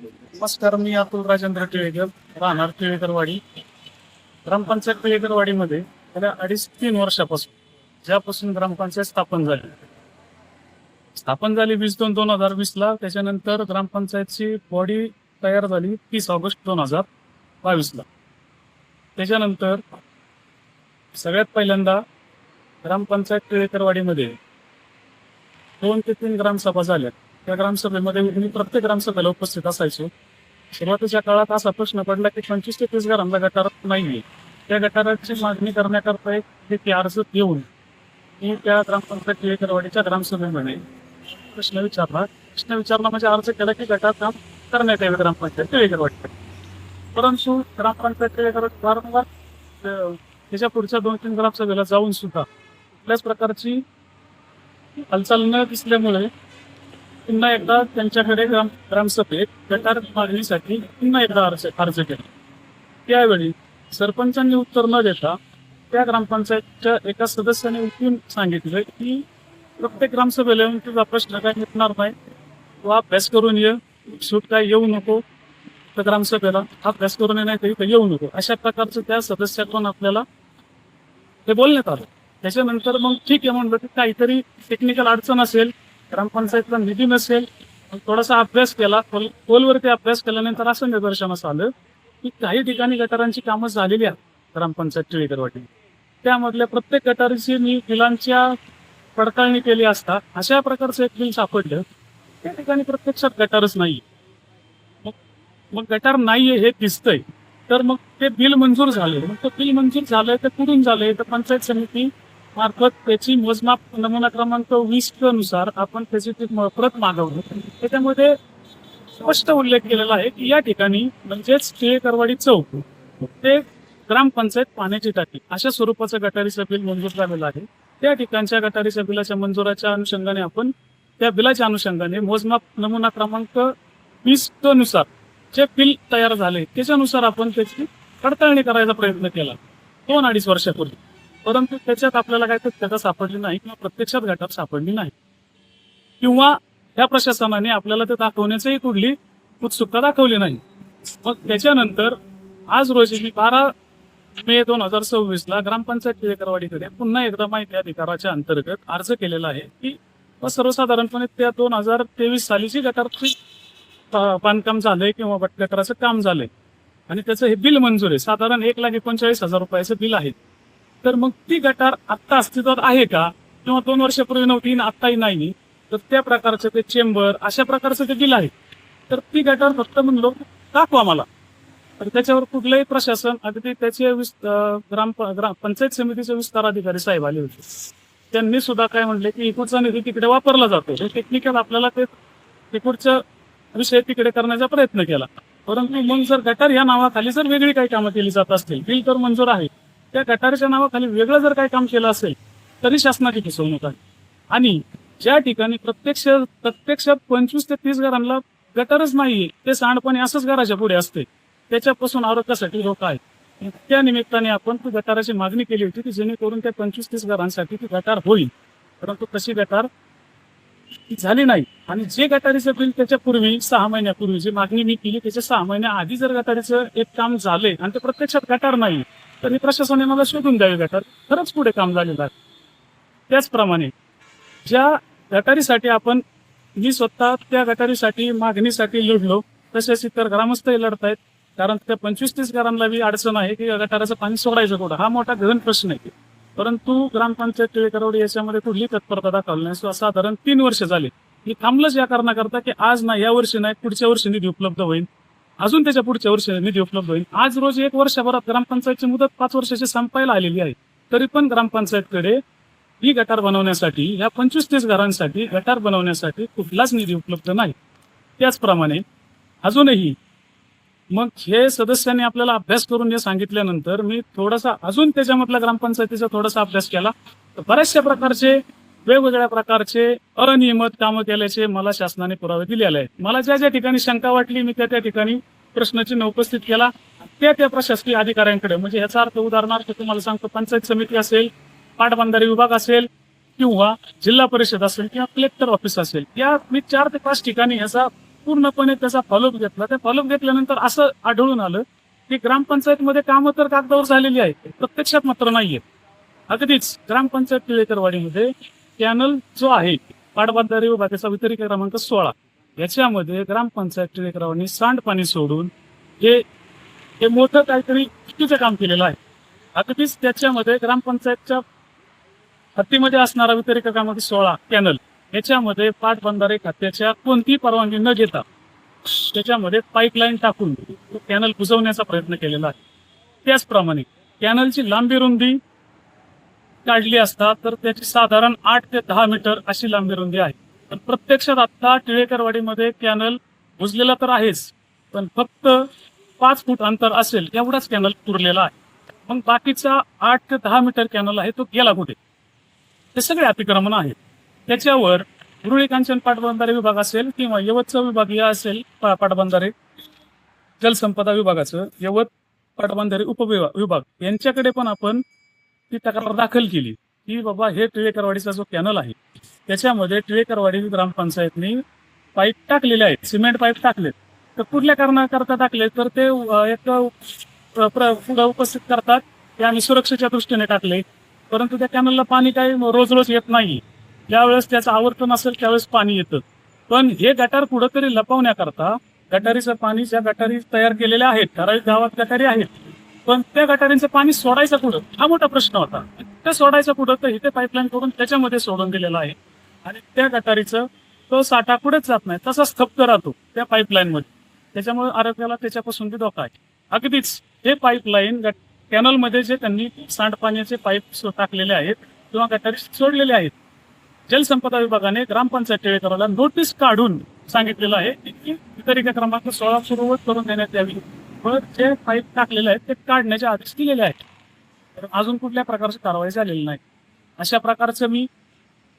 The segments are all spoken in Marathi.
नमस्कार, मी अतुल राजेंद्र टिळेकर, राहणार टिळेकरवाडी. ग्रामपंचायत टिळेकरवाडीमध्ये गेल्या 2.5-3 वर्षापासून, ज्यापासून ग्रामपंचायत स्थापन झाली 20/2/2020ला. त्याच्यानंतर ग्रामपंचायतची बॉडी तयार झाली 30 ऑगस्ट 2022ला. त्याच्यानंतर सगळ्यात पहिल्यांदा ग्रामपंचायत टिळेकरवाडीमध्ये 2 ते 3 ग्रामसभा झाल्या. त्या ग्रामसभेमध्ये मी प्रत्येक ग्रामसभेला उपस्थित असायचो. सुरुवातीच्या काळात असा प्रश्न पडला की 25 ते 30 घरांना गटार नाहीये. त्या गटाराची मागणी करण्याकरता एक अर्ज देऊन मी त्या ग्रामपंचायत टिळेकरवाडीच्या ग्रामसभेमध्ये प्रश्न विचारला म्हणजे अर्ज केला की गटार काम करण्यात यावे ग्रामपंचायत टिळेकरवाडी. परंतु ग्रामपंचायत टिळेकरवाडी वारंवार त्याच्या पुढच्या 2-3 ग्रामसभेला जाऊन सुद्धा कुठल्याच प्रकारची हालचाल न दिसल्यामुळे पुन्हा एकदा त्यांच्याकडे ग्रामसभेत गटार मागणीसाठी पुन्हा एकदा अर्ज केला. त्यावेळी सरपंचांनी उत्तर न देता त्या ग्रामपंचायतच्या एका सदस्याने उठून सांगितलं की प्रत्येक ग्रामसभेला येऊन तुझा प्रश्न काय मिटणार नाही, तू अभ्यास करून ये, सूट काय येऊ नको, तर ग्रामसभेला अभ्यास करून नाही तरी येऊ नको, अशा प्रकारचं त्या सदस्याकडून आपल्याला ते बोलण्यात आलं. त्याच्यानंतर मग ठीक आहे म्हणलं की काहीतरी टेक्निकल अडचण असेल, ग्रामपंचायतला निधी नसेल. थोडासा अभ्यास केला, खोलवरती अभ्यास केल्यानंतर असं निदर्शनास आलं की काही ठिकाणी गटारांची कामं झालेली आहेत ग्रामपंचायत टिळेकरवाडी. त्यामधल्या प्रत्येक गटारीची मी बिलांच्या पडताळणी केली असता अशा प्रकारचं एक बिल सापडलं. त्या ठिकाणी प्रत्यक्षात गटारच नाही. मग गटार नाहीये हे दिसतंय, तर मग ते बिल मंजूर झाले. मग ते बिल मंजूर झालंय तर कुठून झालंय, तर पंचायत समिती मार्फत त्याची मोजमाप नमुना क्रमांक 20 नुसार आपण त्याची प्रत मागवली. त्याच्यामध्ये स्पष्ट उल्लेख केलेला आहे की या ठिकाणी म्हणजेच टिळेकरवाडी चौक ते ग्रामपंचायत पाण्याची टाकी अशा स्वरूपाचं गटारीचं बिल मंजूर झालेलं आहे. त्या ठिकाणच्या गटारीच्या बिलाच्या मंजुराच्या अनुषंगाने आपण त्या बिलाच्या अनुषंगाने मोजमाप नमुना क्रमांक 20 नुसार जे बिल तयार झाले त्याच्यानुसार आपण त्याची पडताळणी करायचा प्रयत्न केला 2-2.5 वर्षापूर्वी. परंतु त्याच्यात आपल्याला काय त्याचा सापडली नाही किंवा प्रत्यक्षात गटार सापडली नाही, किंवा त्या प्रशासनाने आपल्याला ते दाखवण्याचीही कुठली उत्सुकता दाखवली नाही. मग त्याच्यानंतर आज रोजी मी 12 मे 2026ला ग्रामपंचायत टिळेकरवाडीकडे पुन्हा एकदा माहिती अधिकाराच्या अंतर्गत अर्ज केलेला आहे की सर्वसाधारणपणे त्या 2023 सालीची गटारची बांधकाम झालंय किंवा गटाराचं काम झालंय आणि त्याचं हे बिल मंजूर आहे. साधारण 1,39,000 रुपयाचं बिल आहे. तर मग ती गटार आत्ता अस्तित्वात आहे का, किंवा 2 वर्षापूर्वी नव्हती आत्ताही नाही, तर त्या प्रकारचं ते चेंबर अशा प्रकारचं ते बिल आहे. तर ती गटार फक्त म्हणलो दाखवा मला. तर त्याच्यावर कुठलंही प्रशासन, अगदी त्याचे पंचायत समितीचे विस्तार अधिकारी साहेब आले होते. त्यांनी सुद्धा काय म्हणले की इकडचा निधी तिकडे वापरला जातो, हे टेक्निकल आपल्याला ते तिकडचा विषय तिकडे करण्याचा प्रयत्न केला. परंतु मग जर गटार या नावाखाली जर वेगळी काही कामं केली जात असतील, बिल तर मंजूर आहे, त्या गटारच्या नावाखाली वेगळं जर काही काम केलं असेल तरी शासनाची फसवणूक आहे. आणि ज्या ठिकाणी प्रत्यक्षात 25 ते 30 घरांना गटारच नाहीये, ते सांडपाणी असंच घराच्या पुढे असते, त्याच्यापासून आरोग्यासाठी लोक आहेत. त्या निमित्ताने आपण ती गटाराची मागणी केली होती की जेणेकरून त्या 25-30 घरांसाठी ती गटार होईल. परंतु तशी गटार झाली नाही. आणि जे गटारीचं बिल त्याच्यापूर्वी 6 महिन्यापूर्वी जी मागणी मी केली त्याच्या 6 महिन्या आधी जर गटारीचं एक काम झालंय आणि ते प्रत्यक्षात गटार नाही, तर ही प्रशासनाने मला शोधून द्यावी गटार खरंच पुढे काम झालेलं आहे. त्याचप्रमाणे ज्या गटारीसाठी मी स्वतः त्या गटारीसाठी मागणीसाठी लढलो, तसेच इतर ग्रामस्थही लढतायत. कारण त्या 25-30 घरांना बी अडचण आहे की गटाराचं पाणी सोडायचं कुठं, हा मोठा गहन प्रश्न आहे. परंतु ग्रामपंचायत टिळेकरवाडी याच्यामध्ये कुठली तत्परता दाखवली नाही. साधारण 3 वर्ष झाले. मी थांबलंच या कारणाकरता की आज नाही, या वर्षी नाही, पुढच्या वर्षी निधी उपलब्ध होईल, अजून त्याच्या पुढच्या वर्षी निधी उपलब्ध होईल. आज रोज 1 वर्षभरात ग्रामपंचायतची मुदत 5 वर्षाची संपायला आलेली आहे, तरी पण ग्रामपंचायतकडे ही गटार बनवण्यासाठी, या 25-30 घरांसाठी गटार बनवण्यासाठी कुठलाच निधी उपलब्ध नाही. त्याचप्रमाणे अजूनही मग हे सदस्यांनी आपल्याला अभ्यास करून हे सांगितल्यानंतर मी थोडासा अजून त्याच्यामधला ग्रामपंचायतीचा थोडासा अभ्यास केला, तर बऱ्याचशा प्रकारचे वेगवेगळ्या प्रकारचे अनियमित कामं केल्याचे मला शासनाने पुरावे दिलेले आहेत. मला ज्या ज्या ठिकाणी शंका वाटली मी त्या ठिकाणी प्रश्नचिन्ह उपस्थित केला. त्या प्रशासकीय अधिकाऱ्यांकडे, म्हणजे याचा अर्थ उदाहरणार्थ तुम्हाला सांगतो, पंचायत समिती असेल, पाटबंधारे विभाग असेल, किंवा जिल्हा परिषद असेल, किंवा कलेक्टर ऑफिस असेल, या मी 4 ते 5 ठिकाणी ह्याचा पूर्णपणे त्याचा फॉलोअप घेतला. त्या फॉलोअप घेतल्यानंतर असं आढळून आलं की ग्रामपंचायतमध्ये कामं तर कागदावर झालेली आहेत, प्रत्यक्षात मात्र नाहीये. अगदीच ग्रामपंचायत टिळेकरवाडीमध्ये कॅनल जो आहे पाटबंधारे विभागाचा वितरित क्रमांक 16 याच्यामध्ये ग्रामपंचायत टिळेकरवाडीने सांडपाणी सोडून हे मोठं काहीतरी चुकीचं काम केलेलं आहे. अगदीच त्याच्यामध्ये ग्रामपंचायतच्या हद्दीमध्ये असणारा वितरित क्रमांक 16 कॅनल याच्यामध्ये पाटबंधारे खात्याच्या कोणतीही परवानगी न घेता त्याच्यामध्ये पाईपलाईन टाकून तो कॅनल बुजवण्याचा प्रयत्न केलेला आहे. त्याचप्रमाणे कॅनलची लांबी रुंदी काढली असता तर त्याची साधारण 8 ते 10 मीटर अशी लांबी रुंदी आहे. पण प्रत्यक्षात आता टिळेकरवाडीमध्ये कॅनल बुजलेला तर आहेच, पण फक्त 5 फूट अंतर असेल एवढाच कॅनल पुरलेला आहे. मग बाकीचा 8 ते 10 मीटर कॅनल आहे तो गेला कुठे? हे सगळे अतिक्रमण आहे. त्याच्यावर उरुळी कांचन पाटबंधारे विभाग असेल किंवा यवतचा विभागीय असेल पाटबंधारे जलसंपदा विभागाचं यवत पाटबंधारे उपविभाग यांच्याकडे पण आपण ती तक्रार दाखल केली की बाबा हे टिळेकरवाडीचा जो कॅनल आहे त्याच्यामध्ये टिळेकरवाडी ग्रामपंचायतनी पाईप टाकलेले आहेत, सिमेंट पाईप टाकलेत. तर कुठल्या कारणाकरता टाकले तर ते एक पुढे उपस्थित करतात की आम्ही सुरक्षेच्या दृष्टीने टाकले, परंतु त्या कॅनलला पाणी काही रोज रोज येत नाही. ज्यावेळेस त्याचं आवर्तन असेल त्यावेळेस पाणी येतं. पण हे गटार कुठंतरी लपवण्याकरता गटारीचं पाणी ज्या गटारी तयार केलेल्या आहेत, ठराविक गावात गटारी आहेत, पण त्या गटारींचं पाणी सोडायचं कुठं हा मोठा प्रश्न होता. ते सोडायचं कुठं तर इथे पाईपलाईन करून त्याच्यामध्ये सोडून दिलेलं आहे आणि त्या गटारीचं तो साठा कुठेच जात नाही, तसा स्तब्ध राहतो त्या पाईपलाईन मध्ये. त्याच्यामुळे आरोग्याला त्याच्यापासून बी धोका आहे. अगदीच हे पाईपलाईन कॅनलमध्ये जे त्यांनी सांडपाण्याचे पाईप टाकलेले आहेत किंवा गटारी सोडलेले आहेत, जलसंपदा विभागाने ग्रामपंचायत टिळेकरवाडीला नोटीस काढून सांगितलेलं आहे की वितरित क्रमांक 16 पूर्ववत करून देण्यात यावी. पण जे पाईप टाकलेले आहेत ते काढण्याचे आदेश दिलेले आहेत. तर अजून कुठल्या प्रकारची कारवाई झालेली नाही. अशा प्रकारचं मी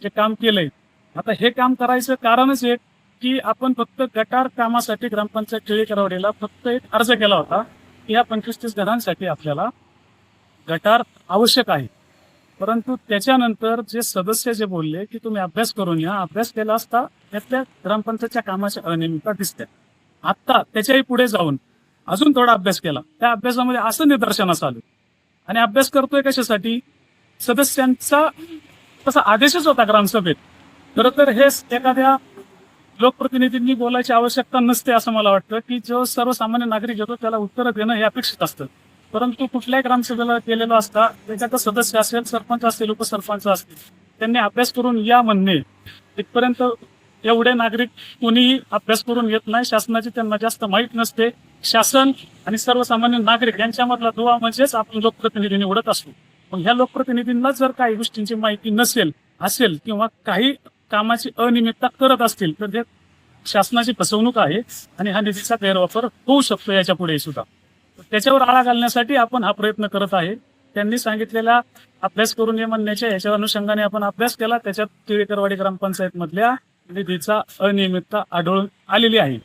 जे काम केलंय. आता हे काम करायचं कारणच एक की आपण फक्त गटार कामासाठी ग्रामपंचायत टिळेकरवाडीला फक्त एक अर्ज केला होता की या 25-30 घरांसाठी आपल्याला गटार आवश्यक आहे. परंतु त्याच्यानंतर जे सदस्य जे बोलले की तुम्ही अभ्यास करून या, अभ्यास केला असता त्यातल्या ग्रामपंचायतच्या कामाच्या अनियमितता दिसत्या. आता त्याच्याही पुढे जाऊन अजून थोडा अभ्यास केला, त्या अभ्यासामध्ये असं निदर्शनास आलं. आणि अभ्यास करतोय कशासाठी? सदस्यांचा तसा आदेशच होता ग्रामसभेत. खरं तर हे एखाद्या लोकप्रतिनिधींनी बोलायची आवश्यकता नसते असं मला वाटतं की जो सर्वसामान्य नागरिक येतो त्याला उत्तरं देणं हे अपेक्षित असतं. परंतु कुठल्याही ग्रामसभेला केलेलं असता त्याच्यात सदस्य असेल, सरपंच असतील, उपसरपंच असतील, त्यांनी अभ्यास करून या म्हणणे इथपर्यंत एवढे नागरिक कोणीही अभ्यास करून येत नाही. शासनाची त्यांना जास्त माहीत नसते. शासन आणि सर्वसामान्य नागरिक यांच्यामधला दुवा म्हणजेच आपण लोकप्रतिनिधी निवडत असतो. मग ह्या लोकप्रतिनिधींना जर काही गोष्टींची माहिती असेल किंवा काही कामाची अनियमितता करत असतील तर ते शासनाची फसवणूक आहे आणि हा निधीचा गैरवापर होऊ शकतो याच्या पुढे सुद्धा. त्याच्यावर आळा घालण्यासाठी आपण हा प्रयत्न करत आहे. त्यांनी सांगितलेला अभ्यास करून ये म्हणण्याच्या याच्या अनुषंगाने आपण अभ्यास केला. त्याच्यात टिळेकरवाडी ग्रामपंचायत मधल्या निधीचा अनियमितता आढळून आलेली आहे.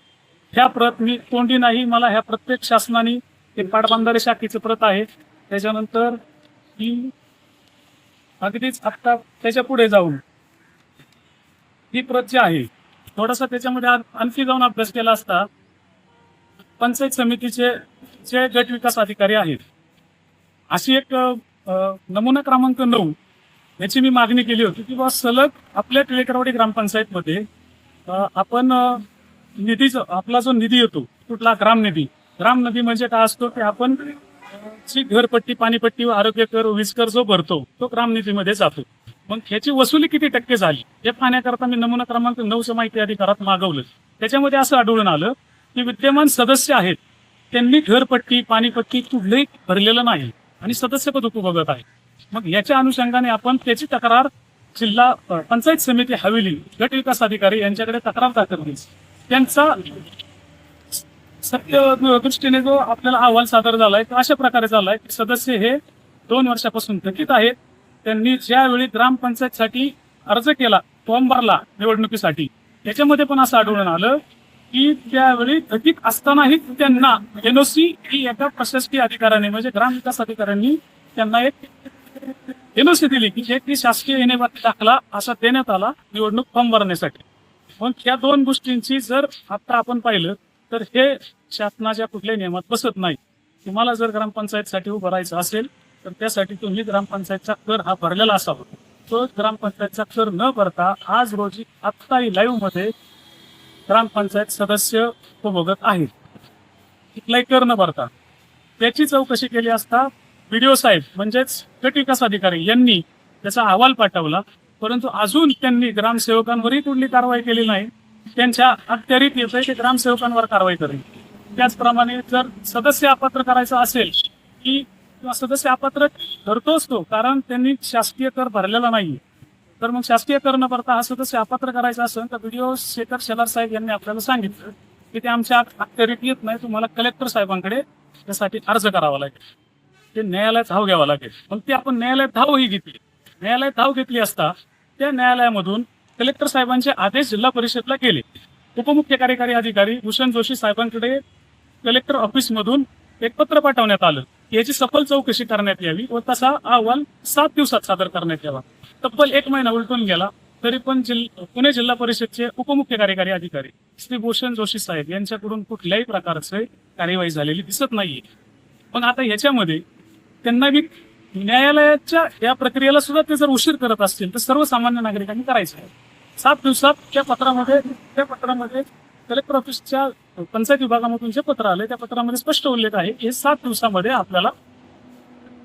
ह्या प्रत मी तोंडी नाही, मला ह्या प्रत्येक शासनाने ते पाटबंधारे शाखेची प्रत आहे. त्याच्यानंतर ही अगदीच आता त्याच्या पुढे जाऊन ही प्रत जी आहे थोडासा त्याच्यामध्ये आणखी जाऊन अभ्यास केला असता पंचायत समितीचे जे गट विकास अधिकारी आहेत अशी एक नमुना क्रमांक 9 याची मी मागणी केली होती की सलग आपल्या टिळेकरवाडी ग्रामपंचायतमध्ये आपण निधीचा आपला जो निधी येतो कुठला ग्राम निधी म्हणजे काय असतो की आपण जी घरपट्टी, पाणीपट्टी, आरोग्य कर, वीज कर जो भरतो तो ग्राम निधीमध्ये जातो. मग ह्याची वसुली किती टक्के झाली हे पाहण्याकरता मी नमुना क्रमांक 9 माहिती अधिकारात मागवलं. त्याच्यामध्ये असं आढळून आलं की विद्यमान सदस्य आहेत त्यांनी घरपट्टी, पाणीपट्टी कुठलंही भरलेलं नाही आणि सदस्यपद उपभोगत आहे. मग याच्या अनुषंगाने आपण त्याची तक्रार जिल्हा पंचायत समिती हवेली गट विकास अधिकारी यांच्याकडे तक्रार दाखल केली. त्यांचा सत्य दृष्टीने जो आपल्याला अहवाल सादर झालाय तो अशा प्रकारे झालाय की सदस्य हे 2 वर्षापासून थकीत आहेत. त्यांनी ज्यावेळी ग्रामपंचायतसाठी अर्ज केला, फॉर्म भरला निवडणुकीसाठी, त्याच्यामध्ये पण असं आढळून आलं की त्यावेळी थकीत असतानाही त्यांना एनओसी ही एका प्रशासकीय अधिकाऱ्याने म्हणजे ग्रामविकास अधिकाऱ्यांनी त्यांना एक एनओसी दिली की जे की शासकीय येणे दाखला असा देण्यात आला निवडणूक फॉर्म भरण्यासाठी. मग ह्या दोन गोष्टींची जर आता आपण पाहिलं तर हे शासनाच्या कुठल्याही नियमात बसत नाही. तुम्हाला जर ग्रामपंचायतसाठी उभं राहायचं असेल तर त्यासाठी तुम्ही ग्रामपंचायतचा कर हा भरलेला असावा. तो ग्रामपंचायतचा कर न भरता आज रोजी आत्ताही लाईव्ह मध्ये ग्रामपंचायत सदस्य उपभोगत आहेत. कुठलाही कर न भरता. त्याची चौकशी केली असता व्हिडिओ साहेब म्हणजेच गट विकास अधिकारी यांनी त्याचा अहवाल पाठवला, परंतु अजून त्यांनी ग्रामसेवकांवरही कुठली कारवाई केली नाही. त्यांच्या अखत्यारीत येतंय ते ग्रामसेवकांवर कारवाई करेल. त्याचप्रमाणे जर सदस्य अपात्र करायचं असेल की सदस्य अपात्र ठरतोच तो, कारण त्यांनी शासकीय कर भरलेला नाही. तर मग शासकीय कर न भरता हा सदस्य अपात्र करायचा असेल तर व्हिडिओ शेखर शेलार साहेब यांनी आपल्याला सांगितलं की ते आमच्या अखत्यारीत येत नाही, तुम्हाला कलेक्टर साहेबांकडे त्यासाठी अर्ज करावा लागेल, ते न्यायालयात धाव घ्यावा लागेल. मग ती आपण न्यायालयात धावही घेतली. न्यायालयात धाव घेतली असता त्या न्यायालयामधून कलेक्टर साहेबांचे आदेश जिल्हा परिषदला गेले. उपमुख्य कार्यकारी अधिकारी भूषण जोशी साहेबांकडे कलेक्टर ऑफिसमधून एक पत्र पाठवण्यात आलं, याची सफल चौकशी करण्यात यावी व तसा अहवाल 7 दिवसात सादर करण्यात यावा. तब्बल 1 महिना उलटून गेला तरी पण पुणे जिल्हा परिषदचे उपमुख्य कार्यकारी अधिकारी श्री भूषण जोशी साहेब यांच्याकडून कुठल्याही प्रकारचे कार्यवाही झालेली दिसत नाहीये. मग आता याच्यामध्ये त्यांना बी न्यायालयाच्या या प्रक्रियेला सुद्धा ते जर उशीर करत असतील तर सर्वसामान्य नागरिकांनी करायचं आहे. 7 दिवसात त्या पत्रामध्ये कलेक्टर ऑफिसच्या पंचायत विभागामधून जे पत्र आले त्या पत्रामध्ये स्पष्ट उल्लेख आहे की हे 7 दिवसामध्ये आपल्याला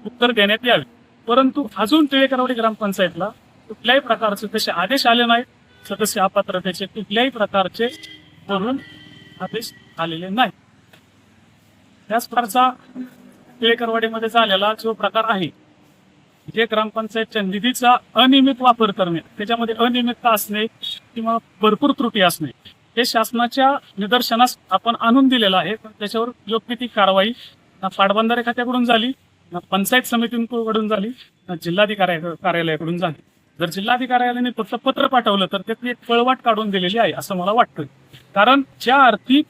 उत्तर देण्यात यावे. परंतु अजून टिळेकरवाडी ग्रामपंचायतला कुठल्याही प्रकारचे तसे आदेश आले नाहीत. सदस्य अपात्रतेचे कुठल्याही प्रकारचे वरून आदेश आलेले नाही. त्याच प्रकारचा टिळेकरवाडीमध्ये झालेला जो प्रकार आहे, जे ग्रामपंचायतच्या निधीचा अनियमित वापर करणे, त्याच्यामध्ये अनियमितता असणे किंवा भरपूर त्रुटी असणे हे शासनाच्या निदर्शनास आपण आणून दिलेलं आहे. पण त्याच्यावर योग्य ती कारवाई ना पाटबंधारे खात्याकडून झाली, ना पंचायत समितीकडून झाली, ना जिल्हाधिकारी कार्यालयाकडून झाली. जर जिल्हाधिकाऱ्याने फक्त पत्र पाठवलं तर त्यातली एक पळवाट काढून दिलेली आहे असं मला वाटतं. कारण ज्या अर्थी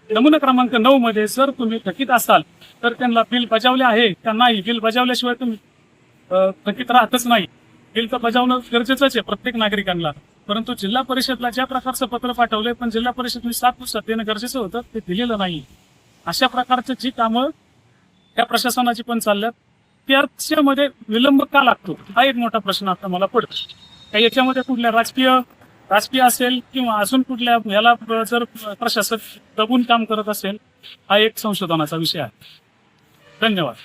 नमुना क्रमांक 9 मध्ये जर तुम्ही थकीत असाल तर त्यांना बिल बजावले आहे का नाही, बिल बजावल्याशिवाय तुम्ही थकीत राहतच नाही. बिल तर बजावणं गरजेचंच आहे प्रत्येक नागरिकांना. परंतु जिल्हा परिषदला ज्या प्रकारचं पत्र पाठवलंय पण जिल्हा परिषदने 7 दिवसात देणं गरजेचं होतं, ते दिलेलं नाही. अशा प्रकारची जी कामं त्या प्रशासनाची पण चालल्यात त्याच्यामध्ये विलंब का लागतो हा एक मोठा प्रश्न आता मला पडतो. काही याच्यामध्ये कुठल्या राजकीय असेल किंवा अजून कुठल्या याला जर प्रशासक दबून काम करत असेल हा एक संशोधनाचा विषय आहे. धन्यवाद.